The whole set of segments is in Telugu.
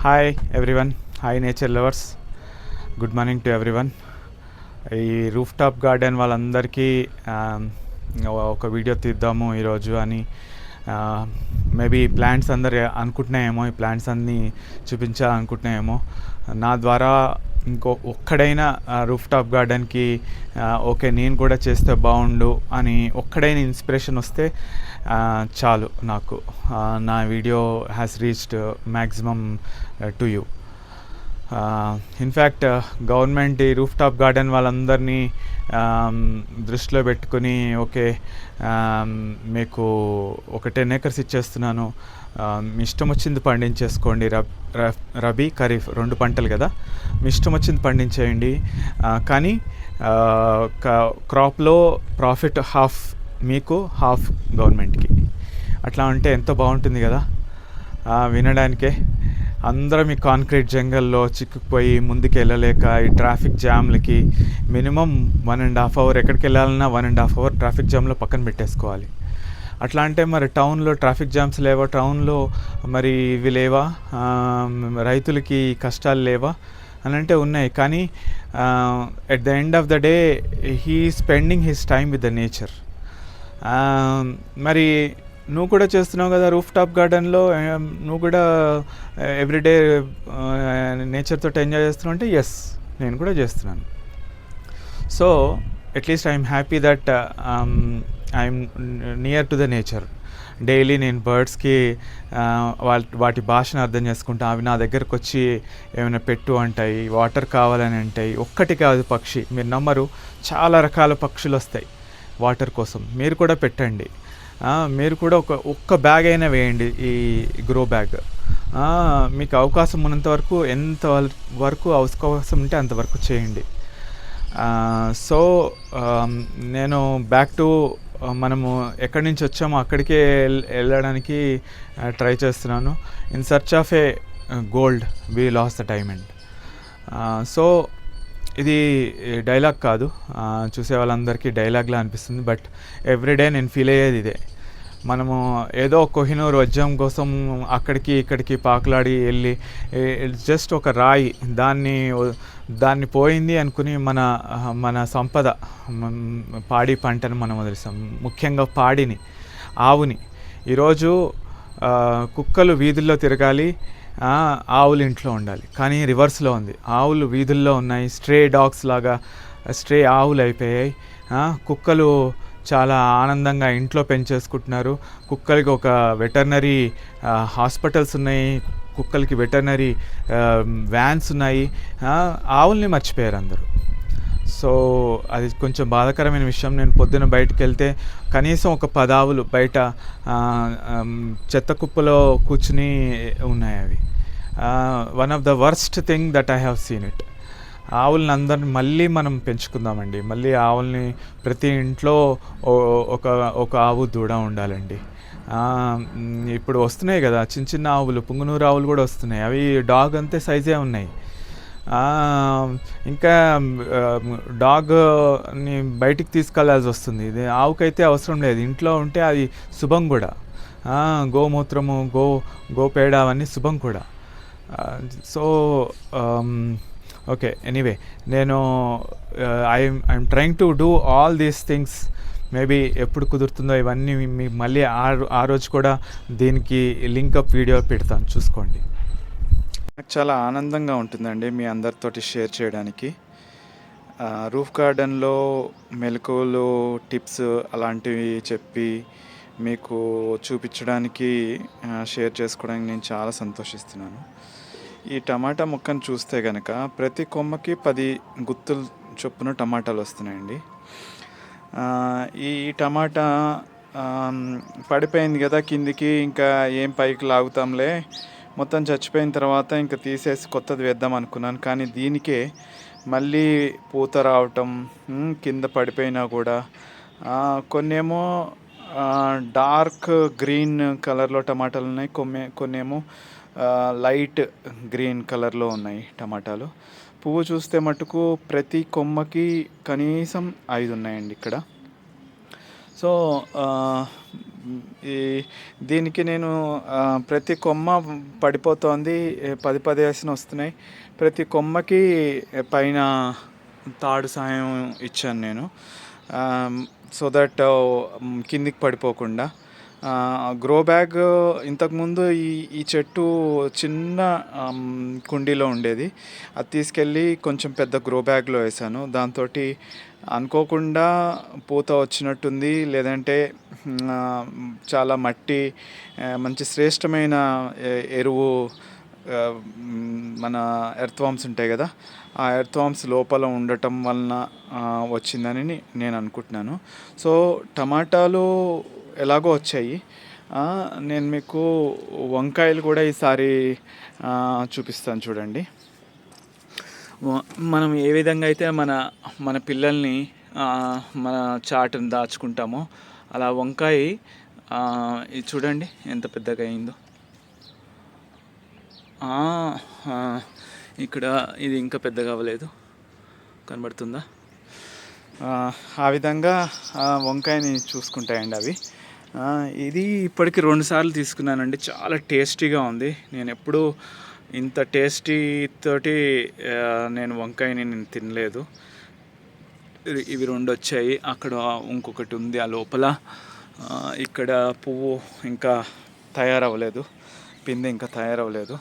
Hi everyone, hi nature lovers, good morning to everyone. ఈ రూఫ్ టాప్ గార్డెన్ వాళ్ళందరికీ ఒక వీడియో తీద్దాము ఈరోజు అని మేబీ ప్లాంట్స్ అందరు అనుకుంటున్నాయేమో, ఈ ప్లాంట్స్ అన్నీ చూపించాలనుకుంటున్నాయేమో. నా ద్వారా ఒక్కడైనా రూఫ్ టాప్ గార్డెన్కి ఓకే నేను కూడా చేస్తే బాగుండు అని ఒక్కడైనా ఇన్స్పిరేషన్ వస్తే చాలు నాకు. నా video has reached maximum to you. In fact government ఈ రూఫ్ టాప్ గార్డెన్ వాళ్ళందరినీ దృష్టిలో పెట్టుకుని ఓకే మీకు ఒక 10 acres ఇచ్చేస్తున్నాను, మీ ఇష్టం వచ్చింది పండించేసుకోండి, రబీ ఖరీఫ్ 2 పంటలు కదా, మీ ఇష్టం వచ్చింది పండించేయండి, కానీ క్రాప్లో ప్రాఫిట్ హాఫ్ మీకు, హాఫ్ గవర్నమెంట్కి. అట్లా ఉంటే ఎంతో బాగుంటుంది కదా వినడానికే. అందరం ఈ కాంక్రీట్ జంగల్లో చిక్కుకుపోయి ముందుకు వెళ్ళలేక ఈ ట్రాఫిక్ జామ్లకి మినిమం 1.5 hours ఎక్కడికి వెళ్ళాలన్నా 1.5 hours ట్రాఫిక్ జామ్లో పక్కన పెట్టేసుకోవాలి. అట్లా అంటే మరి టౌన్లో ట్రాఫిక్ జామ్స్ లేవా, టౌన్లో మరి ఇవి లేవా, రైతులకి కష్టాలు లేవా అని అంటే ఉన్నాయి. కానీ at the end of the day he spending his time with the nature. మరి నువ్వు కూడా చేస్తున్నావు కదా రూఫ్ టాప్ గార్డెన్లో, నువ్వు కూడా ఎవ్రీడే నేచర్తో ఎంజాయ్ చేస్తున్నావు అంటే ఎస్, నేను కూడా చేస్తున్నాను. So at least I'm happy that I'm near to the nature. Daily నేను బర్డ్స్కి వాటి భాషను అర్థం చేసుకుంటా, అవి నా దగ్గరకు వచ్చి ఏమైనా పెట్టు అంటాయి, వాటర్ కావాలని అంటాయి. ఒక్కటి కాదు పక్షి, మీరు నమ్మరు, చాలా రకాల పక్షులు వస్తాయి వాటర్ కోసం. మీరు కూడా పెట్టండి, మీరు కూడా ఒక్క బ్యాగ్ అయినా వేయండి, ఈ గ్రో బ్యాగ్. మీకు అవకాశం ఉన్నంత వరకు, ఎంత వరకు అవకాశం ఉంటే అంతవరకు చేయండి. సో నేను బ్యాక్ టు మనము ఎక్కడి నుంచి వచ్చామో అక్కడికే వెళ్ళడానికి ట్రై చేస్తున్నాను. In search of a gold we lost the diamond. So ఇది డైలాగ్ కాదు, చూసే వాళ్ళందరికీ డైలాగ్లా అనిపిస్తుంది, బట్ ఎవ్రీడే నేను ఫీల్ అయ్యేది ఇదే. మనము ఏదో కోహినూర్ వజ్రం కోసం అక్కడికి ఇక్కడికి పాకులాడి వెళ్ళి జస్ట్ ఒక రాయి దాన్ని పోయింది అనుకుని మన సంపద పాడి పంటను మనం వదిలేస్తాం. ముఖ్యంగా పాడిని, ఆవుని. ఈరోజు కుక్కలు వీధుల్లో తిరగాలి, ఆవులు ఇంట్లో ఉండాలి, కానీ రివర్స్లో ఉంది. ఆవులు వీధుల్లో ఉన్నాయి, స్ట్రే డాగ్స్ లాగా స్ట్రే ఆవులు అయిపోయాయి. కుక్కలు చాలా ఆనందంగా ఇంట్లో పెంచేసుకుంటున్నారు. కుక్కలకి ఒక వెటర్నరీ హాస్పిటల్స్ ఉన్నాయి, కుక్కలకి వెటర్నరీ వ్యాన్స్ ఉన్నాయి. ఆవుల్ని మర్చిపోయారు అందరూ. సో అది కొంచెం బాధాకరమైన విషయం. నేను పొద్దున బయటకు వెళ్తే కనీసం ఒక 10 ఆవులు బయట చెత్త కుప్పలో కూర్చుని ఉన్నాయి. అవి one of the worst thing that I have seen it. ఆవులని అందరిని మళ్ళీ మనం పెంచుకుందామండి. మళ్ళీ ఆవుల్ని ప్రతి ఇంట్లో ఒక ఆవు దూడ ఉండాలండి. ఇప్పుడు వస్తున్నాయి కదా చిన్న చిన్న ఆవులు, పుంగునూరు ఆవులు కూడా వస్తున్నాయి. అవి డాగ్ అంతే సైజే ఉన్నాయి. ఇంకా డాగ్ని బయటికి తీసుకెళ్లాల్సి వస్తుంది. ఇది ఆవుకైతే అవసరం లేదు, ఇంట్లో ఉంటే అది శుభం కూడా. గోమూత్రము, గోపేడ అవన్నీ శుభం కూడా. సో ఓకే, ఎనీవే, నేను I'm trying to do all these things. Maybe ఎప్పుడు కుదురుతుందో ఇవన్నీ మళ్ళీ ఆ రోజు కూడా దీనికి లింకప్ వీడియో పెడతాను, చూసుకోండి. నాకు చాలా ఆనందంగా ఉంటుందండి మీ అందరితోటి షేర్ చేయడానికి. రూఫ్ గార్డెన్లో మెలకువలు, టిప్స్ అలాంటివి చెప్పి మీకు చూపించడానికి, షేర్ చేసుకోవడానికి నేను చాలా సంతోషిస్తున్నాను. ఈ టమాటా మొక్కను చూస్తే కనుక ప్రతి కొమ్మకి 10 గుత్తులు చొప్పున టమాటాలు వస్తున్నాయండి. ఈ టమాటా పడిపోయింది కదా కిందికి, ఇంకా ఏం పైకి లాగుతాంలే, మొత్తం చచ్చిపోయిన తర్వాత ఇంకా తీసేసి కొత్తది వేద్దాం అనుకున్నాను. కానీ దీనికే మళ్ళీ పూత రావటం, కింద పడిపోయినా కూడా. కొన్నేమో డార్క్ గ్రీన్ కలర్లో టమాటాలు ఉన్నాయి, కొన్నేమో లైట్ గ్రీన్ కలర్లో ఉన్నాయి టమాటాలు. పువ్వు చూస్తే మటుకు ప్రతి కొమ్మకి కనీసం 5 ఉన్నాయండి ఇక్కడ. సో ఈ దీనికి నేను ప్రతి కొమ్మ పడిపోతోంది, 10 వేసిన వస్తున్నాయి. ప్రతి కొమ్మకి పైన తాడు సాయం ఇచ్చాను నేను, సో దట్ కిందికి పడిపోకుండా. గ్రో బ్యాగ్ ఇంతకుముందు ఈ చెట్టు చిన్న కుండీలో ఉండేది, అది తీసుకెళ్ళి కొంచెం పెద్ద గ్రో బ్యాగ్లో వేసాను. దాంతో అనుకోకుండా పూత వచ్చినట్టుంది, లేదంటే చాలా మట్టి, మంచి శ్రేష్టమైన ఎరువు, మన ఎర్త్వామ్స్ ఉంటాయి కదా, ఆ ఎర్త్వామ్స్ లోపల ఉండటం వలన వచ్చిందని నేను అనుకుంటున్నాను. సో టమాటాలు ఎలాగో వచ్చాయి. నేను మీకు వంకాయలు కూడా ఈసారి చూపిస్తాను చూడండి. మనం ఏ విధంగా అయితే మన పిల్లల్ని మన చాటును దాచుకుంటామో, అలా వంకాయ ఇది చూడండి ఎంత పెద్దగా అయిందో. ఇక్కడ ఇది ఇంకా పెద్దగా అవ్వలేదు, కనబడుతుందా? ఆ విధంగా వంకాయని చూసుకుంటాయండి అవి. ఇది ఇప్పటికి 2 సార్లు తీసుకున్నానండి, చాలా టేస్టీగా ఉంది. నేను ఎప్పుడూ ఇంత టేస్టీ తోటి నేను వంకాయని తినలేదు. ఇవి 2 వచ్చాయి, అక్కడ ఇంకొకటి ఉంది ఆ లోపల. ఇక్కడ పువ్వు ఇంకా తయారవ్వలేదు, పిందె ఇంకా తయారవ్వలేదు.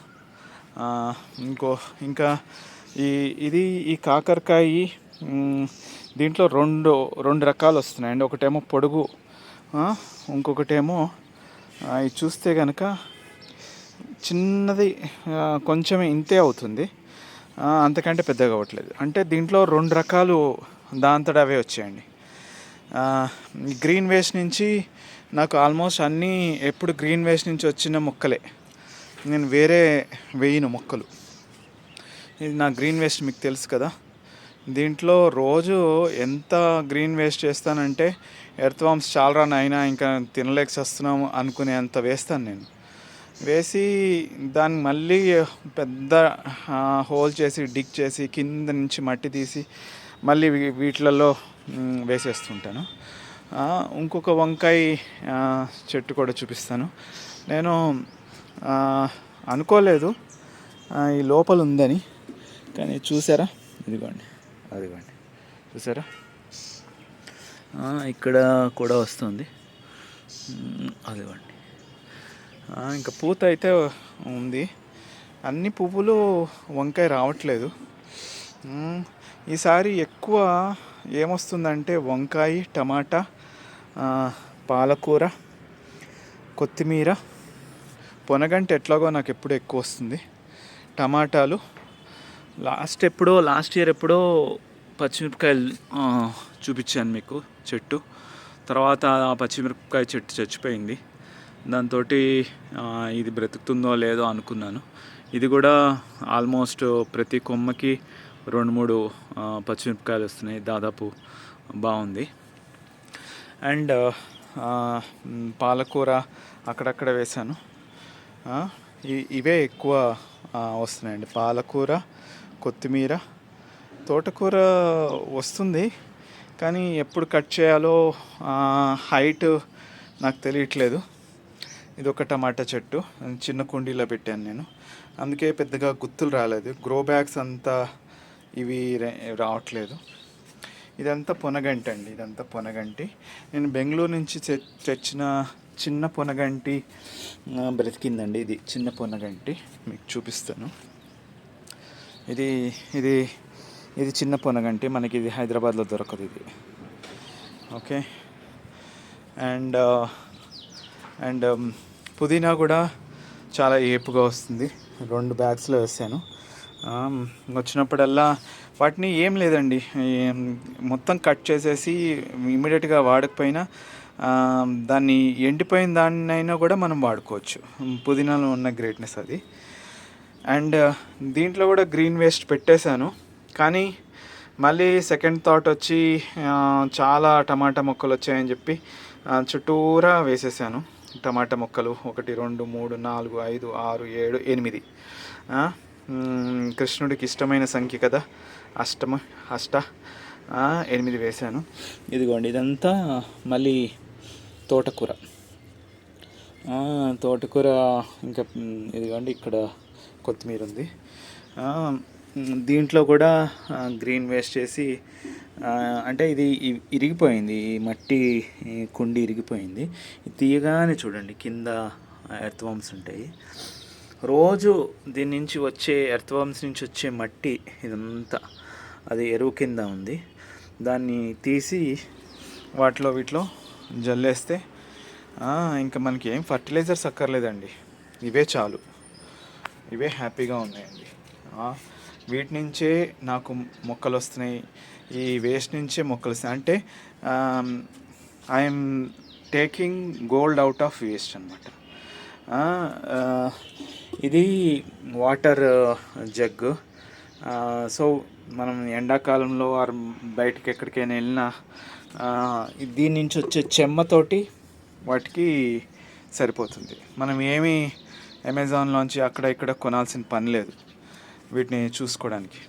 ఇంకా ఈ కాకరకాయ, దీంట్లో రెండు రకాలు వస్తున్నాయండి. ఒకటేమో పొడుగు, ఇంకొకటేమో ఇది చూస్తే కనుక చిన్నది, కొంచెం ఇంతే అవుతుంది, అంతకంటే పెద్దగా అవ్వట్లేదు. అంటే దీంట్లో 2 రకాలు దాంతట అవే వచ్చాయండి. గ్రీన్ వేస్ట్ నుంచి నాకు ఆల్మోస్ట్ అన్నీ ఎప్పుడు గ్రీన్ వేస్ట్ నుంచి వచ్చిన మొక్కలే, నేను వేరే వేయను మొక్కలు. ఇది నా గ్రీన్ వేస్ట్ మీకు తెలుసు కదా. దీంట్లో రోజు ఎంత గ్రీన్ వేస్ట్ చేస్తానంటే, ఎర్త్వామ్స్ చాలా అయినా ఇంకా తినలేకపోతున్నాము అనుకునే అంత వేస్తాను నేను. వేసి దాన్ని మళ్ళీ పెద్ద హోల్ చేసి డిగ్ చేసి కింద నుంచి మట్టి తీసి మళ్ళీ వీటిలలో వేసేస్తుంటాను. ఇంకొక వంకాయ చెట్టు కూడా చూపిస్తాను. నేను అనుకోలేదు ఈ లోపల ఉందని, కానీ చూసారా, అదిగోండి చూసారా, ఇక్కడ కూడా వస్తుంది, అదిగోండి. ఇంకా పూత అయితే ఉంది, అన్ని పువ్వులు వంకాయ రావట్లేదు. ఈసారి ఎక్కువ ఏమొస్తుందంటే వంకాయ, టమాటా, పాలకూర, కొత్తిమీర, పొనగంటి ఎట్లాగో నాకు ఎప్పుడూ ఎక్కువ వస్తుంది. టమాటాలు లాస్ట్ ఇయర్ ఎప్పుడో పచ్చిమిరపకాయలు చూపించాను మీకు చెట్టు. తర్వాత ఆ పచ్చిమిరపకాయ చెట్టు చచ్చిపోయింది. దాంతో ఇది బ్రతుకుతుందో లేదో అనుకున్నాను. ఇది కూడా ఆల్మోస్ట్ ప్రతి కొమ్మకి 2-3 పచ్చిమిరపకాయలు వస్తున్నాయి, దాదాపు బాగుంది. అండ్ పాలకూర అక్కడక్కడ వేశాను. ఇవే ఎక్కువ వస్తున్నాయండి, పాలకూర, కొత్తిమీర. తోటకూర వస్తుంది, కానీ ఎప్పుడు కట్ చేయాలో హైట్ నాకు తెలియట్లేదు. ఇది ఒక టమాటా చెట్టు, చిన్న కుండీలో పెట్టాను నేను, అందుకే పెద్దగా గుర్తులు రాలేదు. గ్రో బ్యాగ్స్ అంతా ఇవి రావట్లేదు. ఇదంతా పొనగంటి అండి, ఇదంతా పొనగంటి. నేను బెంగళూరు నుంచి తెచ్చిన చిన్న పొనగంటి బ్రతికిందండి. ఇది చిన్న పొనగంటి మీకు చూపిస్తాను. ఇది ఇది ఇది చిన్న పొనగంటి, మనకి ఇది హైదరాబాద్లో దొరకదు ఇది. ఓకే. అండ్ పుదీనా కూడా చాలా ఏపుగా వస్తుంది. 2 బ్యాగ్స్లో వేసాను. వచ్చినప్పుడల్లా వాటిని ఏం లేదండి, మొత్తం కట్ చేసేసి ఇమ్మీడియట్గా వాడకపోయినా దాన్ని ఎండిపోయిన దాన్నైనా కూడా మనం వాడుకోవచ్చు. పుదీనాలో ఉన్న గ్రేట్నెస్ అది. అండ్ దీంట్లో కూడా గ్రీన్ వేస్ట్ పెట్టేశాను, కానీ మళ్ళీ సెకండ్ థాట్ వచ్చి చాలా టమాటా మొక్కలు వచ్చాయని చెప్పి చుట్టూరా వేసేసాను టమాటా మొక్కలు. 1 2 3 4 5 6 7 8. కృష్ణుడికి ఇష్టమైన సంఖ్య కదా, అష్ట 8 వేశాను. ఇదిగోండి, ఇదంతా మళ్ళీ తోటకూర. తోటకూర ఇంకా ఇదిగోండి ఇక్కడ కొత్తిమీర ఉంది. దీంట్లో కూడా గ్రీన్ వేస్ట్ చేసి అంటే ఇది ఇరిగిపోయింది, ఈ మట్టి కుండి ఇరిగిపోయింది. తీయగానే చూడండి కింద ఎర్త్వామ్స్ ఉంటాయి. రోజు దీని నుంచి వచ్చే ఎర్త్వామ్స్ నుంచి వచ్చే మట్టి ఇదంతా అది ఎరువు కింద ఉంది. దాన్ని తీసి వీటిలో జల్లేస్తే ఇంకా మనకి ఏం ఫర్టిలైజర్స్ అక్కర్లేదండి. ఇవే చాలు, ఇవే హ్యాపీగా ఉన్నాయండి. వీటి నుంచే నాకు మొక్కలు వస్తున్నాయి, ఈ వేస్ట్ నుంచే మొక్కలు వస్తాయి. అంటే I'm taking gold out of waste అనమాట. ఇది వాటర్ జగ్గు. సో మనం ఎండాకాలంలో బయటికి ఎక్కడికైనా వెళ్ళినా దీని నుంచి వచ్చే చెమ్మతోటి వాటికి సరిపోతుంది. మనం ఏమీ అమెజాన్లోంచి అక్కడ ఇక్కడ కొనాల్సిన పని లేదు వీటిని చూసుకోవడానికి.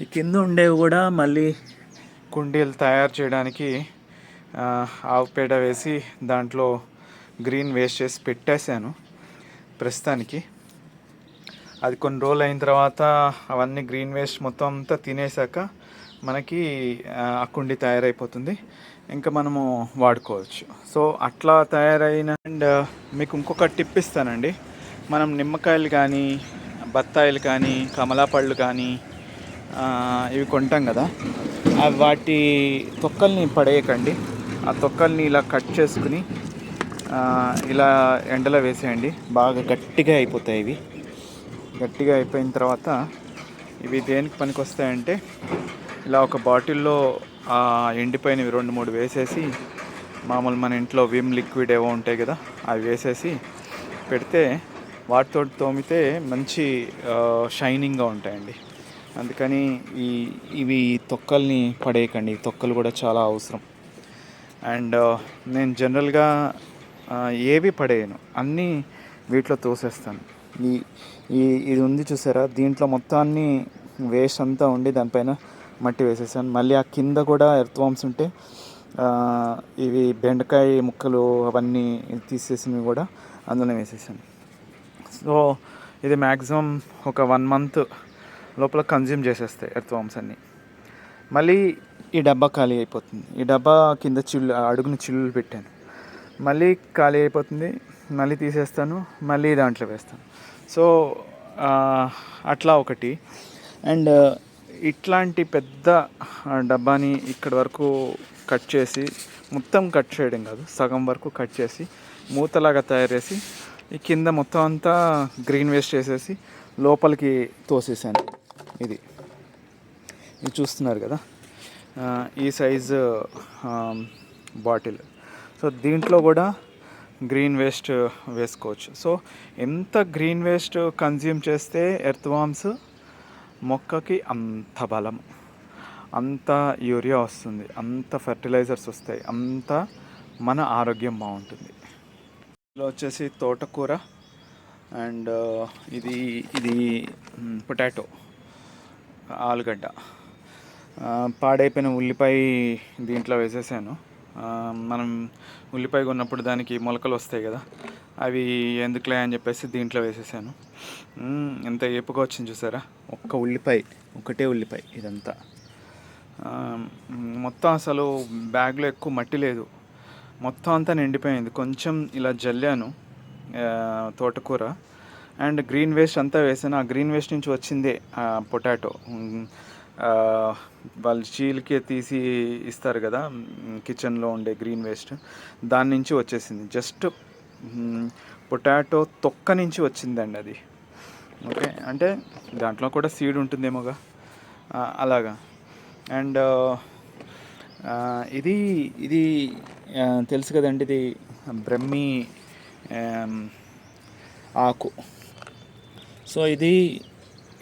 ఈ కింద ఉండేవి కూడా మళ్ళీ కుండీలు తయారు చేయడానికి ఆవు పేడ వేసి దాంట్లో గ్రీన్ వేస్ట్ చేసి పెట్టేశాను ప్రస్తుతానికి. అది కొన్ని రోజులు అయిన తర్వాత అవన్నీ గ్రీన్ వేస్ట్ మొత్తం అంతా తినేసాక మనకి ఆ కుండీ తయారైపోతుంది, ఇంకా మనము వాడుకోవచ్చు. సో అట్లా తయారైన. అండ్ మీకు ఇంకొక టిప్ ఇస్తానండి. మనం నిమ్మకాయలు కానీ, బత్తాయిలు కానీ, కమలాపళ్ళు కానీ ఇవి కొంటాం కదా, వాటి తొక్కల్ని పడేయకండి. ఆ తొక్కల్ని ఇలా కట్ చేసుకుని ఇలా ఎండలో వేసేయండి. బాగా గట్టిగా అయిపోతాయి. ఇవి గట్టిగా అయిపోయిన తర్వాత ఇవి దేనికి పనికి వస్తాయంటే, ఇలా ఒక బాటిల్లో ఎండిపోయినవి 2-3 వేసేసి, మామూలు మన ఇంట్లో విమ్ లిక్విడ్ ఏవో ఉంటాయి కదా, అవి వేసేసి పెడితే వాటితో తోమితే మంచి షైనింగ్గా ఉంటాయండి. అందుకని ఇవి తొక్కల్ని పడేయకండి. తొక్కలు కూడా చాలా అవసరం. అండ్ నేను జనరల్గా ఏవి పడేయను, అన్నీ వీటిలో తోసేస్తాను. ఇది ఉంది చూసారా, దీంట్లో మొత్తాన్ని వేస్ట్ అంతా ఉండి దానిపైన మట్టి వేసేసాను. మళ్ళీ ఆ కింద కూడా ఎర్త్వామ్స్ ఉంటే ఇవి బెండకాయ ముక్కలు అవన్నీ తీసేసినవి కూడా అందులో వేసేసాను. సో ఇది మ్యాక్సిమం ఒక 1 month లోపల కన్జ్యూమ్ చేసేస్తాయి ఎర్త్వామ్స్ అన్నీ. మళ్ళీ ఈ డబ్బా ఖాళీ అయిపోతుంది. ఈ డబ్బా కింద అడుగున చిల్లులు పెట్టాను, మళ్ళీ ఖాళీ అయిపోతుంది. మళ్ళీ తీసేస్తాను, మళ్ళీ దాంట్లో వేస్తాను. సో అట్లా ఒకటి. అండ్ ఇట్లాంటి పెద్ద డబ్బాని ఇక్కడి వరకు కట్ చేసి, మొత్తం కట్ చేయడం కాదు, సగం వరకు కట్ చేసి మూతలాగా తయారు చేసి ఈ కింద మొత్తం అంతా గ్రీన్ వేస్ట్ చేసేసి లోపలికి తోసేసాను. ఇది చూస్తున్నారు కదా, ఈ సైజు బాటిల్. సో దీంట్లో కూడా గ్రీన్ వేస్ట్ వేసుకోవచ్చు. సో ఎంత గ్రీన్ వేస్ట్ కన్జ్యూమ్ చేస్తే ఎర్త్వామ్స్ మొక్కకి అంత బలం, అంత యూరియా వస్తుంది, అంత ఫర్టిలైజర్స్ వస్తాయి, అంత మన ఆరోగ్యం బాగుంటుంది. ఇందులో వచ్చేసి తోటకూర అండ్ ఇది పొటాటో, ఆలుగడ్డ, పాడైపోయిన ఉల్లిపాయ దీంట్లో వేసేసాను. మనం ఉల్లిపాయ కొన్నప్పుడు దానికి మొలకలు వస్తాయి కదా, అవి ఎందుకులే అని చెప్పేసి దీంట్లో వేసేసాను. ఎంత ఏపుగా వచ్చింది చూసారా, ఒకటే ఉల్లిపాయ ఇదంతా. మొత్తం అసలు బ్యాగ్లో ఎక్కువ మట్టి లేదు, మొత్తం అంతా నిండిపోయింది. కొంచెం ఇలా జల్లాను తోటకూర అండ్ గ్రీన్ వేస్ట్ అంతా వేసాను. ఆ గ్రీన్ వేస్ట్ నుంచి వచ్చిందే పొటాటో. వాళ్ళు చీలికే తీసి ఇస్తారు కదా కిచెన్లో ఉండే గ్రీన్ వేస్ట్, దాని నుంచి వచ్చేసింది. జస్ట్ పొటాటో తొక్క నుంచి వచ్చిందండి అది. ఓకే, అంటే దాంట్లో కూడా సీడ్ ఉంటుందేమోగా అలాగా. అండ్ ఇది తెలుసు కదండి, ఇది బ్రహ్మి ఆకు. సో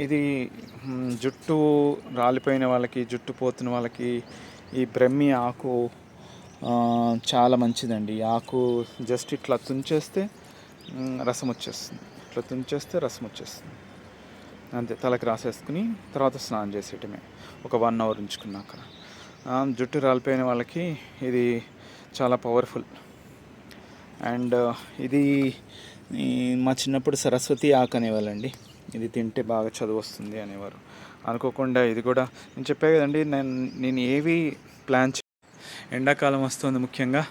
ఇది జుట్టు రాలిపోయిన వాళ్ళకి, జుట్టు పోతున్న వాళ్ళకి ఈ బ్రహ్మి ఆకు చాలా మంచిదండి. ఈ ఆకు జస్ట్ ఇట్లా తుంచేస్తే రసం వచ్చేస్తుంది, ఇట్లా తుంచేస్తే రసం వచ్చేస్తుంది. అంతే, తలకి రాసేసుకుని తర్వాత స్నానం చేసేయటమే ఒక 1 hour ఉంచుకున్నాక. జుట్టు రాలిపోయిన వాళ్ళకి ఇది చాలా పవర్ఫుల్. అండ్ ఇది మా చిన్నప్పుడు సరస్వతి ఆకు అనేవాళ్ళండి. ఇది తింటే బాగా చదువు వస్తుంది అనేవారు. అనుకోకుండా ఇది కూడా నేను చెప్పే కదండి, నేను ఏవి ప్లాన్ ఎండాకాలం వస్తుంది ముఖ్యంగా.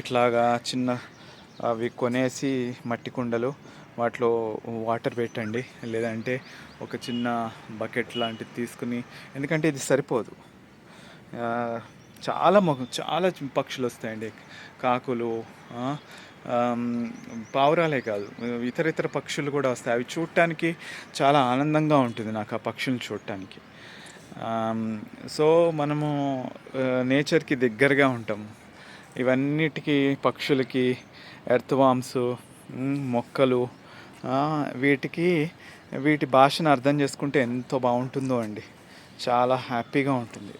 ఇట్లాగా చిన్న అవి కొనేసి మట్టి కుండలు, వాటిలో వాటర్ పెట్టండి, లేదంటే ఒక చిన్న బకెట్ లాంటిది తీసుకుని, ఎందుకంటే ఇది సరిపోదు. చాలా పక్షులు వస్తాయండి, కాకులు, పావురాలే కాదు, ఇతర పక్షులు కూడా వస్తాయి. అవి చూడటానికి చాలా ఆనందంగా ఉంటుంది నాకు ఆ పక్షులను చూడటానికి. సో మనము నేచర్కి దగ్గరగా ఉంటాము. ఇవన్నిటికీ, పక్షులకి, ఎర్త్ వామ్స్, మొక్కలు, వీటి భాషను అర్థం చేసుకుంటే ఎంతో బాగుంటుందో అండి. చాలా హ్యాపీగా ఉంటుంది.